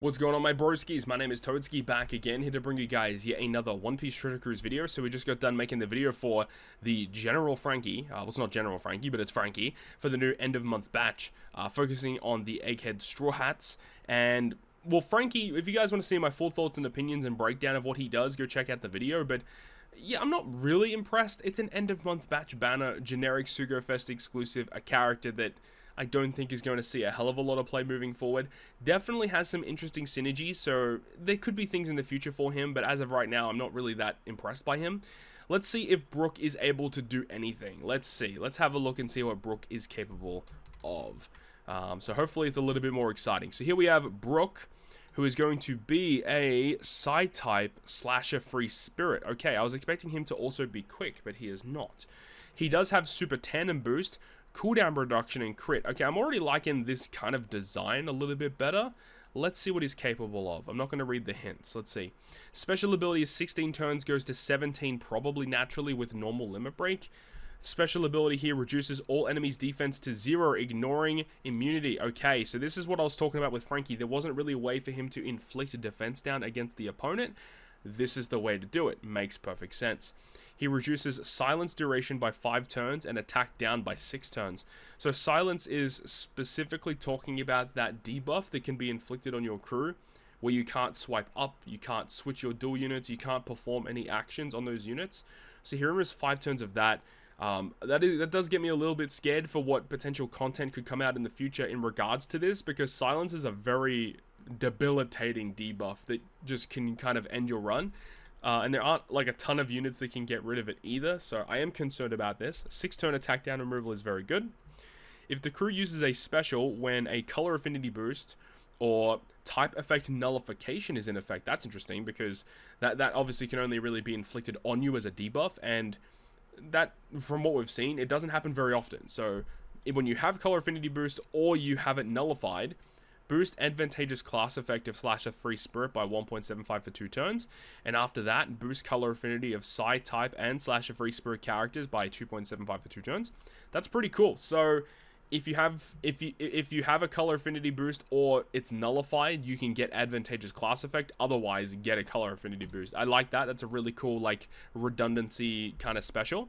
What's going on, my broskiis? My name is Toadski, back again, here to bring you guys yet another One Piece Treasure Cruise video. So we just got done making the video for the General Frankie, well, it's not General Frankie, but it's Frankie, for the new end of month batch, focusing on the Egghead Straw Hats. And, well, Frankie, if you guys want to see my full thoughts and opinions and breakdown of what he does, go check out the video. But yeah, I'm not really impressed. It's an end of month batch banner, generic Sugo Fest exclusive, a character that I don't think is going to see a hell of a lot of play moving forward. Definitely has some interesting synergies, so there could be things in the future for him, but as of right now, I'm not really that impressed by him. Let's see if Brooke is able to do anything. Let's see. Let's have a look and see what Brooke is capable of. So hopefully it's a little bit more exciting. So here we have Brooke, who is going to be a Psi-type slasher free spirit. Okay, I was expecting him to also be quick, but he is not. He does have super tandem boost, cooldown reduction, and crit. Okay, I'm already liking this kind of design a little bit better. Let's see what he's capable of. I'm not going to read the hints. Let's see. Special ability is 16 turns, goes to 17 probably naturally with normal limit break. Special ability here reduces all enemies' defense to 0, ignoring immunity. Okay, so this is what I was talking about with Frankie. There wasn't really a way for him to inflict a defense down against the opponent. This is the way to do it. Makes perfect sense. He reduces silence duration by 5 turns and attack down by 6 turns. So silence is specifically talking about that debuff that can be inflicted on your crew, where you can't swipe up, you can't switch your dual units, you can't perform any actions on those units. So he removes 5 turns of that. That does get me a little bit scared for what potential content could come out in the future in regards to this, because silence is a very debilitating debuff that just can kind of end your run. And there aren't like a ton of units that can get rid of it either, so I am concerned about this. 6 turn attack down removal is very good. If the crew uses a special when a color affinity boost or type effect nullification is in effect, that's interesting, because that obviously can only really be inflicted on you as a debuff, and that, from what we've seen, it doesn't happen very often. So when you have color affinity boost or you have it nullified, boost advantageous class effect of Slasher Free Spirit by 1.75 for 2 turns, and after that, boost color affinity of Psi type and Slasher Free Spirit characters by 2.75 for 2 turns. That's pretty cool. So if you have a color affinity boost or it's nullified, you can get advantageous class effect. Otherwise, get a color affinity boost. I like that. That's a really cool, like, redundancy kind of special.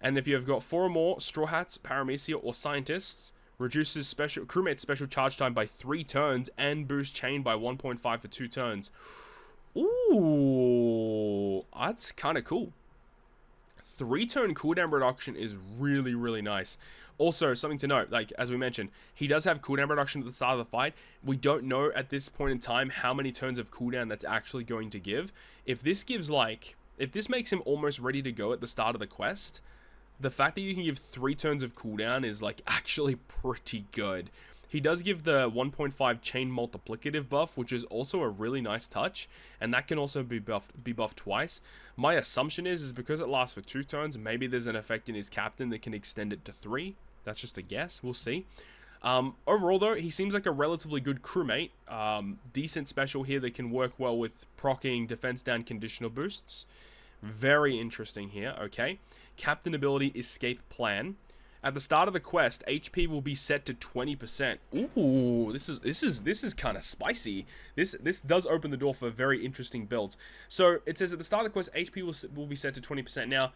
And if you have got 4 or more Straw Hats, Paramecia, or Scientists, reduces crewmate special charge time by 3 turns and boost chain by 1.5 for 2 turns. Ooh, that's kind of cool. 3-turn cooldown reduction is really, really nice. Also, something to note, like, as we mentioned, he does have cooldown reduction at the start of the fight. We don't know at this point in time how many turns of cooldown that's actually going to give. If this makes him almost ready to go at the start of the quest, the fact that you can give 3 turns of cooldown is, like, actually pretty good. He does give the 1.5 chain multiplicative buff, which is also a really nice touch, and that can also be buffed twice. My assumption is because it lasts for 2 turns, maybe there's an effect in his captain that can extend it to 3. That's just a guess. We'll see. Overall, though, he seems like a relatively good crewmate. Decent special here that can work well with proccing defense down conditional boosts. Very interesting here, okay? Captain ability, Escape Plan. At the start of the quest, HP will be set to 20%. Ooh, this is kind of spicy. This does open the door for very interesting builds. So it says at the start of the quest, HP will be set to 20%. Now,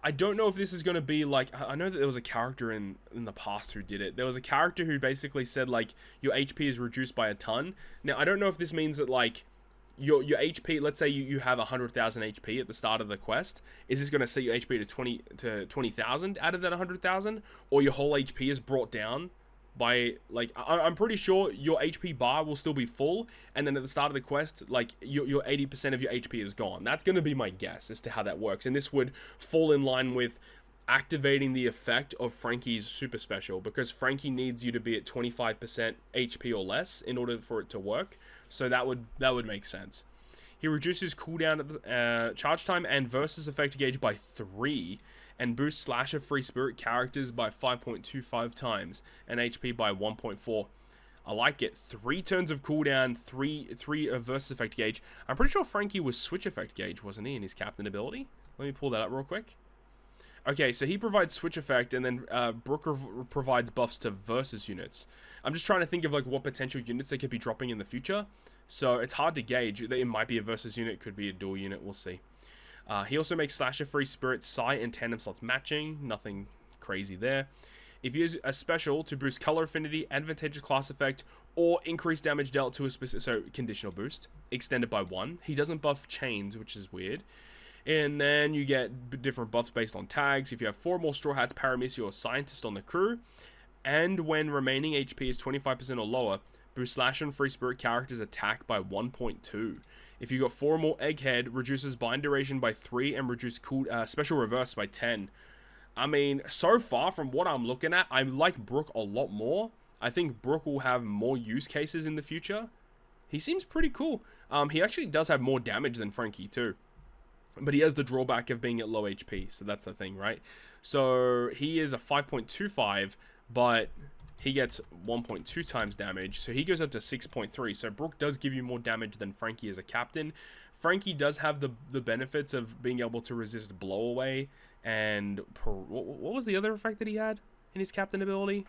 I don't know if this is going to be like, I know that there was a character in the past who did it. There was a character who basically said, like, your HP is reduced by a ton. Now, I don't know if this means that, like, your HP, let's say you have 100,000 HP at the start of the quest, is this going to set your HP to 20,000 out of that 100,000, or your whole HP is brought down by, like, I'm pretty sure your HP bar will still be full, and then at the start of the quest, like, your 80% of your HP is gone. That's going to be my guess as to how that works, and this would fall in line with activating the effect of Frankie's super special, because Frankie needs you to be at 25% HP or less in order for it to work. So that would make sense. He reduces cooldown, charge time, and versus effect gauge by 3, and boosts Slasher Free Spirit characters by 5.25 times, and HP by 1.4. I like it. 3 turns of cooldown, 3 of versus effect gauge. I'm pretty sure Frankie was switch effect gauge, wasn't he, in his captain ability? Let me pull that up real quick. Okay, so he provides switch effect, and then Brooke provides buffs to versus units. I'm just trying to think of like what potential units they could be dropping in the future. So it's hard to gauge. It might be a versus unit, could be a dual unit, we'll see. He also makes Slasher Free Spirit, Psi, and Tandem slots matching. Nothing crazy there. If you use a special to boost color affinity, advantageous class effect, or increase damage dealt to a specific, so conditional boost, extended by 1. He doesn't buff chains, which is weird. And then you get different buffs based on tags. If you have 4 more Straw Hats, Paramecia, or Scientist on the crew, and when remaining HP is 25% or lower, boost Slash and Free Spirit characters' attack by 1.2. If you got 4 more Egghead, reduces bind duration by 3 and reduce special reverse by 10. I mean, so far from what I'm looking at, I like Brooke a lot more. I think Brooke will have more use cases in the future. He seems pretty cool. He actually does have more damage than Frankie too. But he has the drawback of being at low HP, so that's the thing, right? So he is a 5.25, but he gets 1.2 times damage, so he goes up to 6.3. So Brooke does give you more damage than Frankie as a captain. Frankie does have the benefits of being able to resist blowaway, and what was the other effect that he had in his captain ability?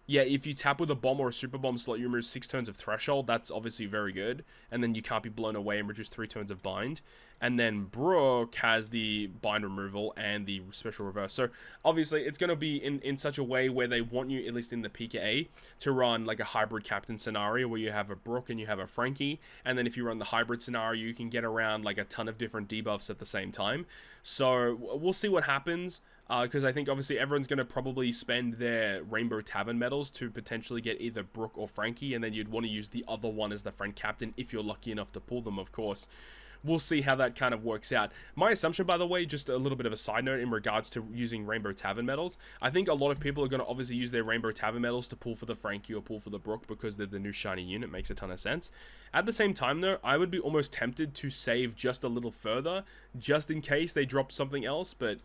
Yeah, if you tap with a bomb or a super bomb slot, you remove 6 turns of threshold. That's obviously very good. And then you can't be blown away and reduce 3 turns of bind. And then Brooke has the bind removal and the special reverse. So obviously it's going to be in such a way where they want you, at least in the PKA, to run like a hybrid captain scenario where you have a Brooke and you have a Frankie. And then if you run the hybrid scenario, you can get around like a ton of different debuffs at the same time. So we'll see what happens. Because I think obviously everyone's going to probably spend their Rainbow Tavern medals to potentially get either Brooke or Frankie, and then you'd want to use the other one as the friend captain if you're lucky enough to pull them, of course. We'll see how that kind of works out. My assumption, by the way, just a little bit of a side note in regards to using Rainbow Tavern medals, I think a lot of people are going to obviously use their Rainbow Tavern medals to pull for the Frankie or pull for the Brooke because they're the new shiny unit. Makes a ton of sense. At the same time, though, I would be almost tempted to save just a little further, just in case they drop something else, but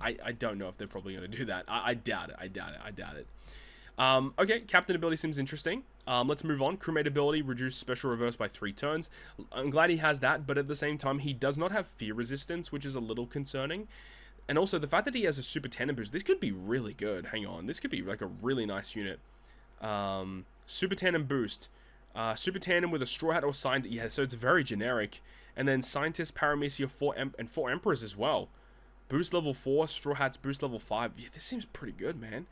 I don't know if they're probably going to do that. I doubt it. Okay, captain ability seems interesting. Let's move on. Crewmate ability, reduce special reverse by 3 turns. I'm glad he has that, but at the same time, he does not have fear resistance, which is a little concerning. And also, the fact that he has a super tandem boost, this could be really good. Hang on, this could be like a really nice unit. Super tandem boost. Super tandem with a straw hat or signed, yeah, so it's very generic. And then Scientist, Paramecia, 4 Emperors as well. Boost level 4, Straw Hats boost level 5. Yeah, this seems pretty good, man.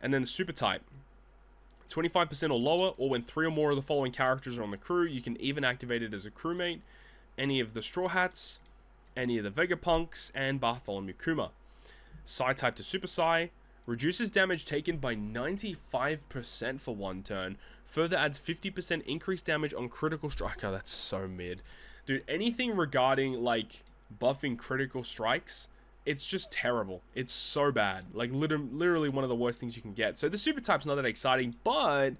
And then the super type. 25% or lower, or when 3 or more of the following characters are on the crew, you can even activate it as a crewmate. Any of the Straw Hats, any of the Vegapunks, and Bartholomew Kuma. Psi type to Super Psi. Reduces damage taken by 95% for 1 turn. Further adds 50% increased damage on critical strike. Oh, that's so mid. Dude, anything regarding, like, buffing critical strikes, it's just terrible. It's so bad. Like, literally one of the worst things you can get. So the super type's not that exciting, but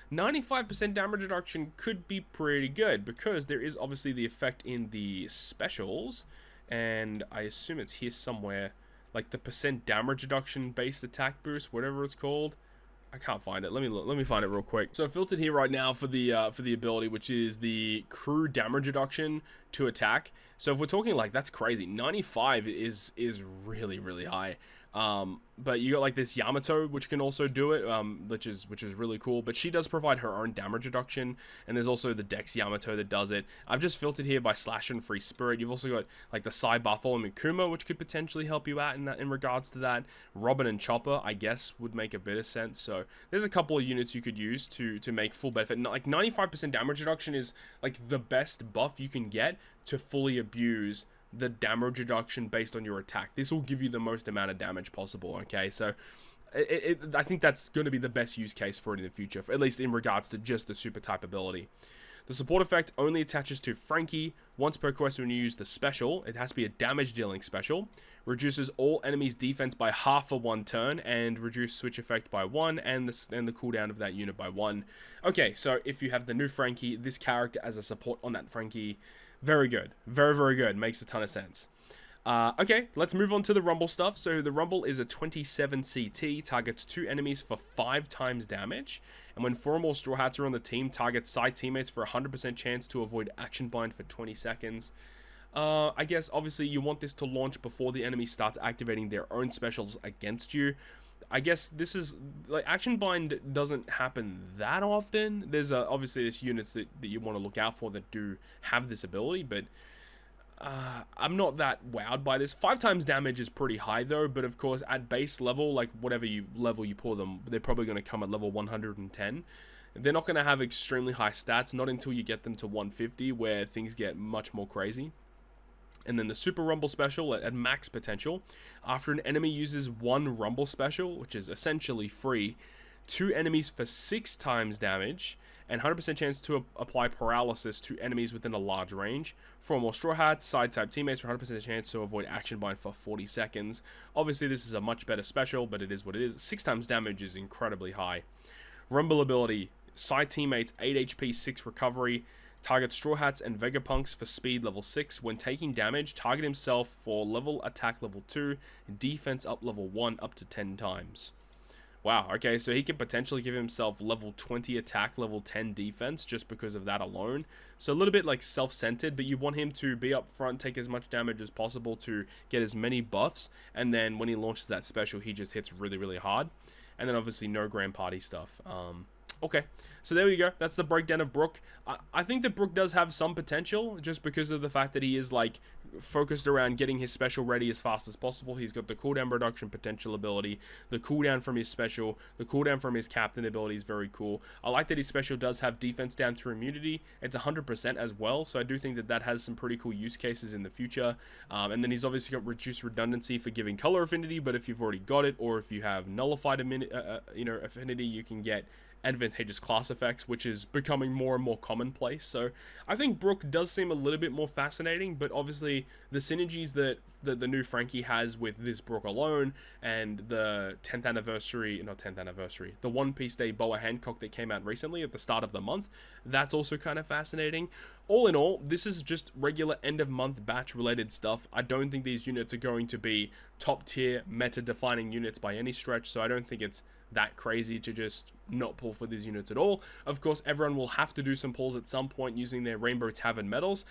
95% damage reduction could be pretty good because there is obviously the effect in the specials, and I assume it's here somewhere, like the percent damage reduction based attack boost, whatever it's called. I can't find it. Let me find it real quick. So filtered here right now for the ability, which is the crew damage reduction to attack. So if we're talking like, that's crazy. 95 is really, really high. But you got like this Yamato, which can also do it, which is really cool. But she does provide her own damage reduction, and there's also the Dex Yamato that does it. I've just filtered here by Slash and Free Spirit. You've also got like the Psi Bartholomew Kuma, which could potentially help you out in regards to that. Robin and Chopper, I guess, would make a bit of sense. So there's a couple of units you could use to make full benefit. Like 95% damage reduction is like the best buff you can get to fully abuse the damage reduction based on your attack. This will give you the most amount of damage possible, okay? So I think that's going to be the best use case for it in the future, at least in regards to just the super type ability. The support effect only attaches to Frankie once per quest when you use the special. It has to be a damage dealing special. Reduces all enemies' defense by half for 1 turn, and reduce switch effect by 1, and the cooldown of that unit by 1. Okay, so if you have the new Frankie, this character as a support on that Frankie, very good. Very, very good. Makes a ton of sense. Okay, let's move on to the Rumble stuff. So the Rumble is a 27 CT, targets 2 enemies for 5 times damage. And when 4 or more Straw Hats are on the team, targets side teammates for 100% chance to avoid action bind for 20 seconds. I guess obviously you want this to launch before the enemy starts activating their own specials against you. I guess this is like action bind doesn't happen that often. There's obviously there's units that you want to look out for that do have this ability, but I'm not that wowed by this. 5 times damage is pretty high though, but of course at base level, like whatever level you pull them, they're probably going to come at level 110. They're not going to have extremely high stats, not until you get them to 150, where things get much more crazy. And then the Super Rumble Special at max potential. After an enemy uses 1 Rumble Special, which is essentially free, 2 enemies for 6 times damage, and 100% chance to apply paralysis to enemies within a large range. 4 more Straw Hats, side-type teammates for 100% chance to avoid action bind for 40 seconds. Obviously, this is a much better special, but it is what it is. 6 times damage is incredibly high. Rumble ability, side teammates, 8 HP, 6 recovery. Target Straw Hats and Vegapunks for speed level 6. When taking damage, target himself for level attack level 2, defense up level 1 up to 10 times. Wow, okay, so he could potentially give himself level 20 attack, level 10 defense just because of that alone. So a little bit like self-centered, but you want him to be up front, take as much damage as possible to get as many buffs, and then when he launches that special, he just hits really, really hard. And then obviously no grand party stuff. Okay, so there we go. That's the breakdown of Brooke. I think that Brooke does have some potential just because of the fact that he is like focused around getting his special ready as fast as possible. He's got the cooldown reduction potential ability, the cooldown from his special, the cooldown from his captain ability is very cool. I like that his special does have defense down through immunity. It's 100% as well, so I do think that that has some pretty cool use cases in the future. And then he's obviously got reduced redundancy for giving color affinity, but if you've already got it, or if you have nullified affinity, you can get advantageous class effects, which is becoming more and more commonplace. So I think Brooke does seem a little bit more fascinating, but obviously the synergies that the new Frankie has with this Brooke alone, and the 10th anniversary, not 10th anniversary, the One Piece Day Boa Hancock that came out recently at the start of the month, that's also kind of fascinating. All in all, this is just regular end of month batch related stuff. I don't think these units are going to be top tier meta defining units by any stretch, so I don't think it's that crazy to just not pull for these units at all. Of course, everyone will have to do some pulls at some point using their Rainbow Tavern medals.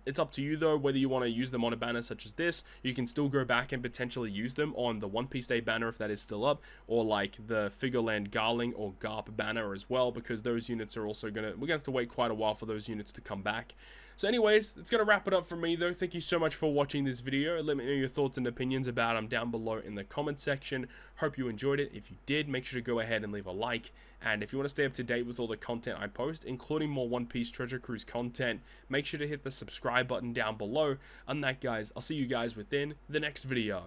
It's up to you though, whether you want to use them on a banner such as this. You can still go back and potentially use them on the One Piece Day banner if that is still up, or like the Figureland Garling or Garp banner as well, because those units are also we're gonna have to wait quite a while for those units to come back. So anyways, it's going to wrap it up for me though. Thank you so much for watching this video. Let me know your thoughts and opinions about them down below in the comment section. Hope you enjoyed it. If you did, make sure to go ahead and leave a like. And if you want to stay up to date with all the content I post, including more One Piece Treasure Cruise content, make sure to hit the subscribe button down below. On that, guys, I'll see you guys within the next video.